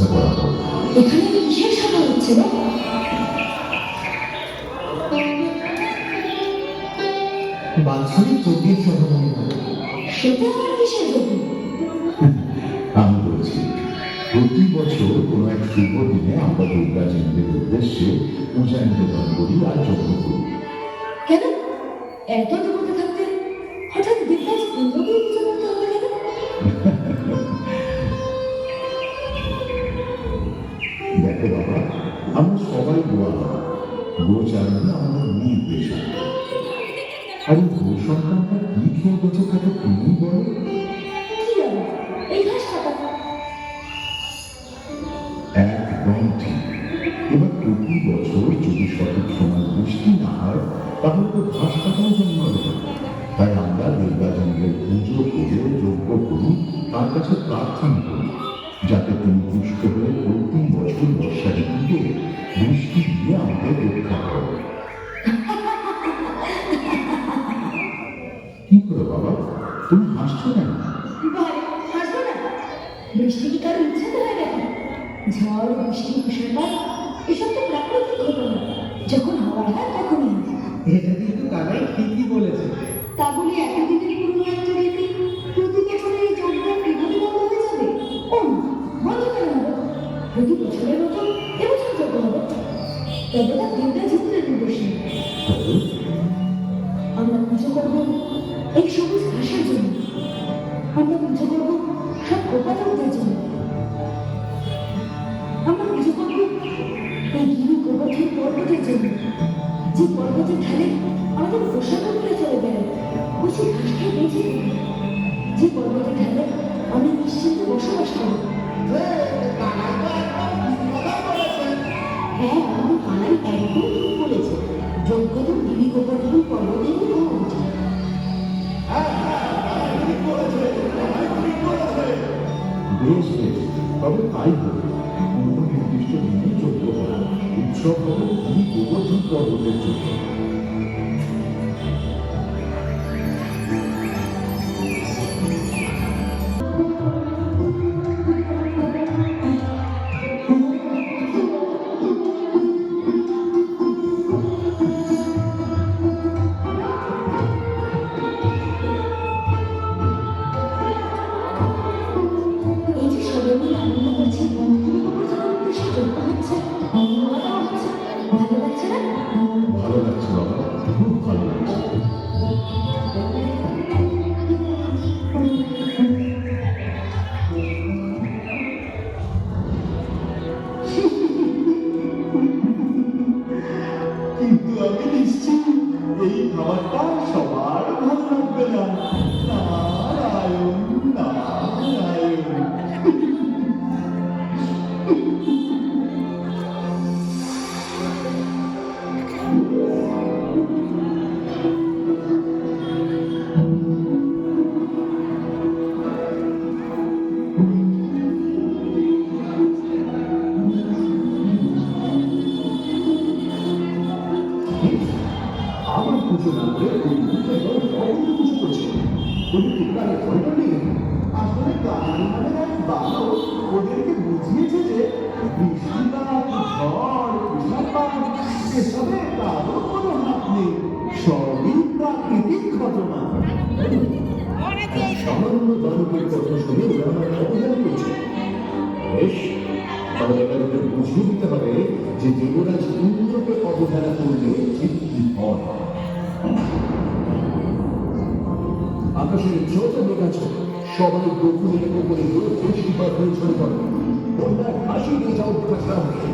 ব্যবস্থা করা হোক। এখানে কিসের সভা হচ্ছে না? বাৎসরিক যজ্ঞের সভা মনে হয়। সেটা আর কিসের যজ্ঞ? আমি বলছি, প্রতি বছর কোনো এক শুভ দিনে আমরা দুর্গা জয়ন্তীর উদ্দেশ্যে পূজা নিবেদন করি আর যজ্ঞ করি। কেন এত দেবতা থাকতে হঠাৎ দেবরাজ ইন্দ্রকে পূজা করতে হবে কেন? দেখো বাবা, আমরা সবাই গোচারণে আমাদের মূল পেশা। আর এই গো সন্তানটা কি খেয়ে বেঁচে থাকে তুমি বলো? কি আবার এই ঘাস কাটা? একদম ঠিক। এবার প্রতি বছর যদি সঠিক সময় বৃষ্টি না হয় তাহলে তো ঘাস কাটাও জন্মাবে। তাই আমরা দুর্গাজনের পুজো করে যজ্ঞ করি, তার কাছে প্রার্থনা করি যাতে তিনি পুষ্ট হয়ে প্রতি বছর বর্ষা ঋতুতে বৃষ্টি দিয়ে আমাদের রক্ষা করে। কি করে বাবা, তুমি হাসছো কেন? বারে হাসবো না? বৃষ্টি কি কারো ইচ্ছাতে হয় নাকি? ঝড় বৃষ্টি তুষারপাত এসব তো প্রাকৃতিক ঘটনা, যখন হওয়ার হয় তখনই হয়। এটা কিন্তু কানাই ঠিকই বলেছে। তা বলে এতদিনের পুরনো একটা রীতি প্রতি বছরের এই যজ্ঞ কিভাবে বন্ধ হয়ে যাবে? ও বন্ধ কেন হবে? প্রতি বছরের মতো এবছর যজ্ঞ হবে। তবে তা দুর্গা যন্ত্রের নিদর্শন। আমরা পুজো করব এই সবুজ ঘাসের জন্য, আমরা পুজো করব সব গোপালকদের জন্য, আমরা পুজো করব এই গিরি গোবর্ধন পর্বতের জন্য, যে পর্বতের ঢালে আমাদের পোশাক করে চলে বেড়ায় বসে ঘাস খেয়ে বেঁচে থাকি, যে পর্বতের ঢালে আমি নিশ্চিন্তে বসবাস করি। হ্যাঁ, আমাদের কানাই একদম ঠিক বলেছে। যজ্ঞ তো গিরি গোবর্ধন পর্বতেরই হওয়া উচিত। বেশ বেশ, তবে তাই হবে। কোনো নির্দিষ্ট দিনে যজ্ঞ হবে, উৎসব হবে এই গোবর্ধন পর্বতের জন্য। এই যে সবাই মিলে আনন্দ করছি, গোবর্ধনের উদ্দেশ্যে যজ্ঞ হচ্ছে, খাওয়া দাওয়া হচ্ছে, ভালো লাগছে না? ভালো লাগছে বাবা, খুব ভালো লাগছে। কিন্তু আমি নিশ্চিত এই খাবারটা সবার ভালো লাগবে না। নারায়ণ নারায়ণ। আমার পুজো না করে ওই পুজো পুজো করছে, ওদেরকে তাহলে ভয়টা নেই। আসলে কানাই মানে এক বালক ওদেরকে বুঝিয়েছে যে বৃষ্টিপাত, ঝড়, তুষারপাত এসবে কারো কোনো হাত নেই, সবই প্রাকৃতিক ঘটনা। সামান্য বালকের কথা শুনে ওরা আমার অবহেলা করছে। বেশ, তাহলে তাদের বুঝিয়ে দিতে হবে যে দেবরাজ ইন্দ্রকে অবহেলা করলে ঠিক কি হয়। আকাশের যত মেঘ আছে সবাই গোকুলের উপরে বৃষ্টিপাত হয়ে ঝরে পড়ে। বন্যার হাসি নিয়ে যাও খাঁচা হয়ে।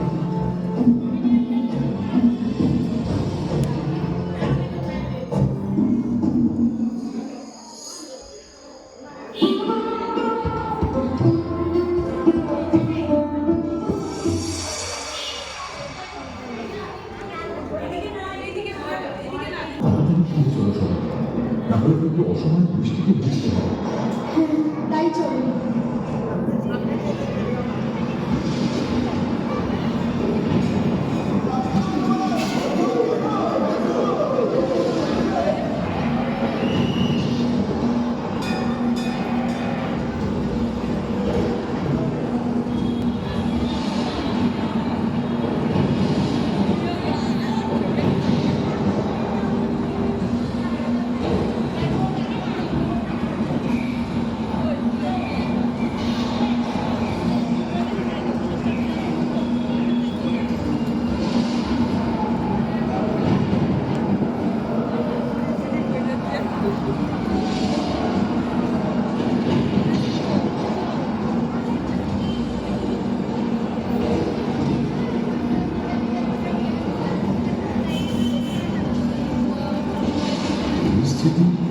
তাড়াতাড়ি ফিরে চলো সবাই, নাহলে কিন্তু অসময়ে বৃষ্টিতে ভিজতে হবে। হ্যাঁ, তাই চলো। পরিস্থিতি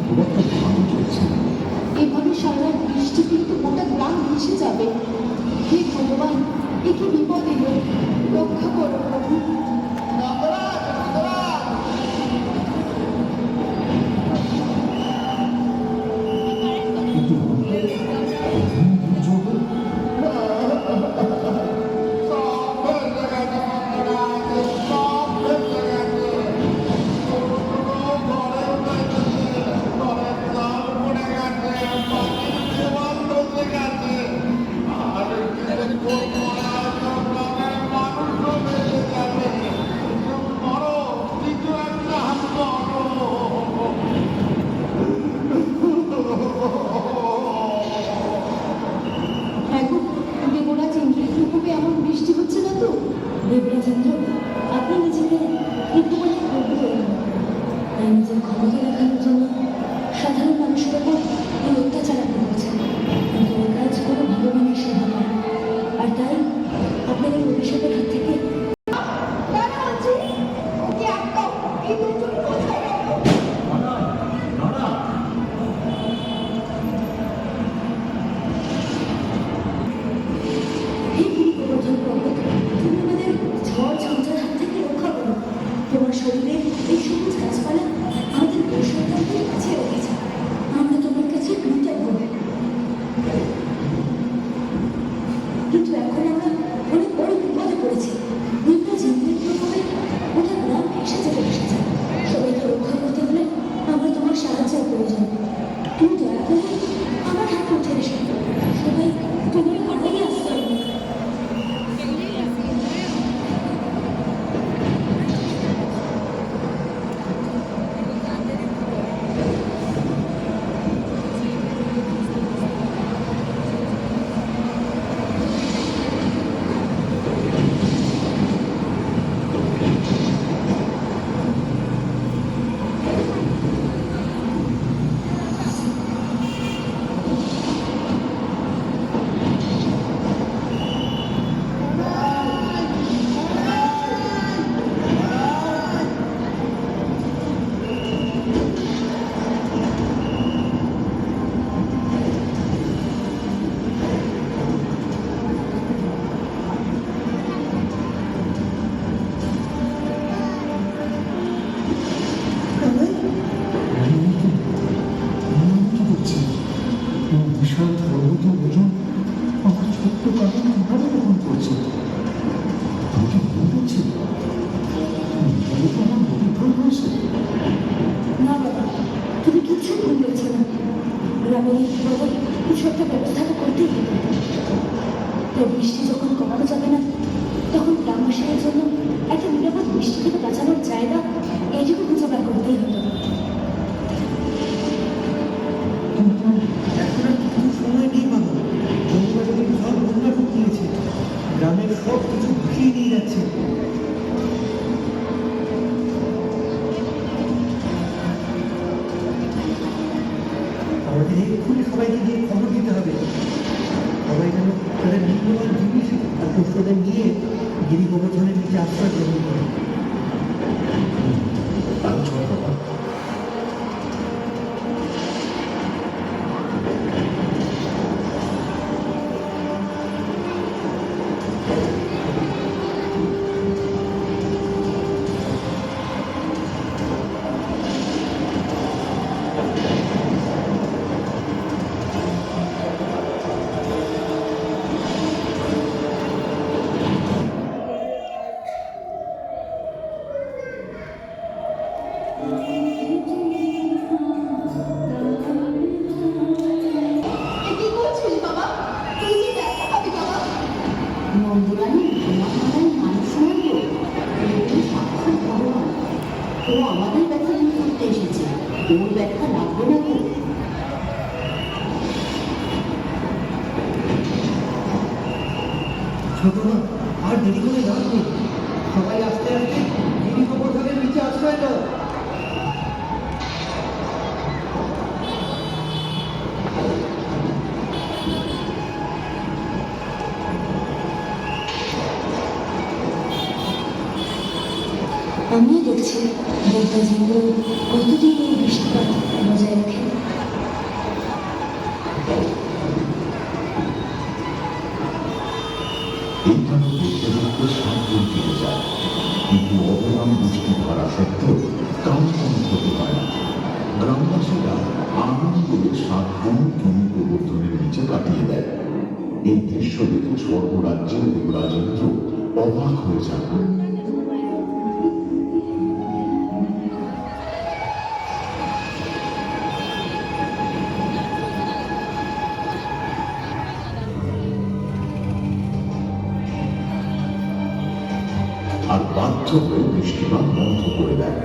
খুব একটা ভালো চলছে না। এভাবে সারা রাত বৃষ্টি কিন্তু গোটা গ্রাম ভেসে যাবে। হে ভগবান, এ কি বিপদ এলো! রক্ষা করো প্রভু। কিন্তু এমন দুর্যোগ এখন দেবরাজ ইন্দ্রের প্রকোপে এমন বৃষ্টি হচ্ছে না তো? দেবরাজেন্দ্র, আপনি নিজেকে একটু মানে প্রভু হয়ে গেলেন। তাই নিজের ক্ষমতা দেখানোর জন্য সাধারণ মানুষের ওপর এই অত্যাচার আপনি করছেন। কিন্তু এই কাজ কোনো ভালো মানুষের হবে না। আর তাই আপনার এই অভিশাপের হাত থেকে হে গিরি গোবর্ধন পর্বত, তুমি আমাদের ঝড় ঝঞ্ঝার হাত থেকে রক্ষা করো। তোমার শরীরের এই সবুজ গাছপালা আমাদের বৈষ্ণবদের কাছে রেখেছে। আমরা তোমার কাছে কৃতজ্ঞ। কিন্তু এখন আমরা অনেক বড় বিপদে পড়েছি। দেবরাজ ইন্দ্রের প্রভাবে গোটা গ্রাম ভেসে যেতে বসেছে। সবাইকে রক্ষা করতে হলে আমরা তোমার সাহায্যের প্রয়োজন। তুমি দয়া করে আমার হাত উঠে এসো। সবাই তোমার কথাই আশ্রয় নিই। বিশাল পর্বতের ওজন আমার ছোট্ট কারণে কিভাবে গ্রহণ করছে? আমি কি ভুল করছি? তাহলে তো আমার অভিপ্রায় হয়েছে। না বাবা, তুমি কিচ্ছু ভুল করছো না। গ্রামের এই বিপদে কিছু একটা ব্যবস্থা তো করতেই হবে। তাই বৃষ্টি যখন কমানো যাবে না, তখন গ্রামবাসীদের জন্য একটা নিরাপদ বৃষ্টি থেকে বাঁচানোর জায়গা এইটুকু খুঁজে বার করতেই হবে। কিন্তু এখন আর কিছু সময় নেই বাবা। জমিবাড়ির ঝড় বন্যা রূপ নিয়েছে। গ্রামের সব কিছু ভাসিয়ে নিয়ে যাচ্ছে। আমাদের এক্ষুনি সবাইকে গিয়ে খবর দিতে হবে। সবাই যেন তাদের মূল্যবান জিনিস আর পশুদের নিয়ে গিরি গোবর্ধনের নিচে আশ্রয় গ্রহণ করে। তাই চল বাবা। কি করছিস বাবা? তুই কি দেখা পাবি বাবা? নন্দরানী আমাদের মানুষ নয় তো, এগুলি সাক্ষাৎ ভগবান। ও আমাদের ব্যথা দূর করতে এসেছে। ওর ব্যথা লাগবে না তো? ছোট মা, আর দেরি করে লাভ নেই। সবাই আস্তে আস্তে গিরি গোবর্ধনের নিচে আশ্রয় দাও। দেখছে দেবরাজেন্দ্র কতদিন এই বৃষ্টিপাত বজায় রাখে। এইখানে দেখতে দেখতে 7 দিন কেটে যায়, কিন্তু অবিরাম বৃষ্টি ধরা সত্ত্বেও কারো কোনো ক্ষতি হয় না। গ্রামবাসীরা আনন্দে 7 দিন গিরি গোবর্ধনের নিচে কাটিয়ে দেয়। এই দৃশ্য দেখে স্বর্গরাজ্যের দেবরাজেন্দ্র অবাক হয়ে যান। আর বাধ্য হয়ে বৃষ্টিপাত বন্ধ করে দেয়।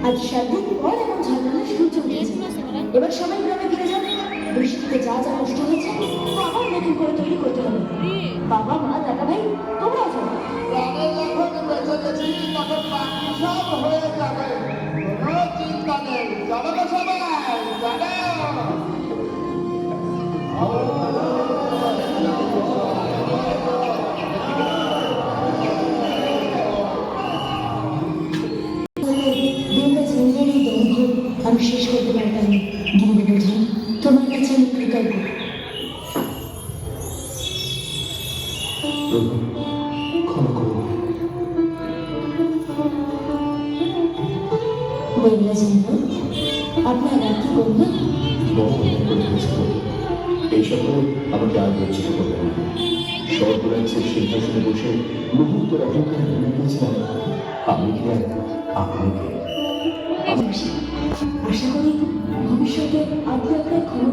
আজ 7 দিন পর এমন ঝলমলে সূর্য উঠেছে। এবার সবাই গ্রামে ফিরে যাবে। বৃষ্টিতে যা যা নষ্ট হয়েছে তা আবার নতুন করে তৈরি করতে হবে। বাবা মা দাদা ভাই তোমরাও যাবে। গ্রামে যখন বেঁচে গেছি তখন বাকি সব হয়ে যাবে, কোনো চিন্তা নেই। চলো তো সবাই, চলো। দেবরাজেন্দ্রের এই দম্ভ আমি শেষ করতে পারতাম না। গিরি গোবর্ধন, তোমার কাছে আমি কৃতজ্ঞ। প্রভু, ক্ষমা করুন। দেবরাজেন্দ্র, আপনার আর কি বলবো? বড় অন্যায় করে ফেলেছি প্রভু। এই সকল আমাকে আর লজ্জিত করতে হবে। স্বর্গরাজ্যের সিংহাসনে বসে মুহূর্তের অহংকারে ভুলে গিয়েছিলাম আমি কি আর আপনি কে। আশা করি ভবিষ্যতে আপনি আপনার ক্ষমতা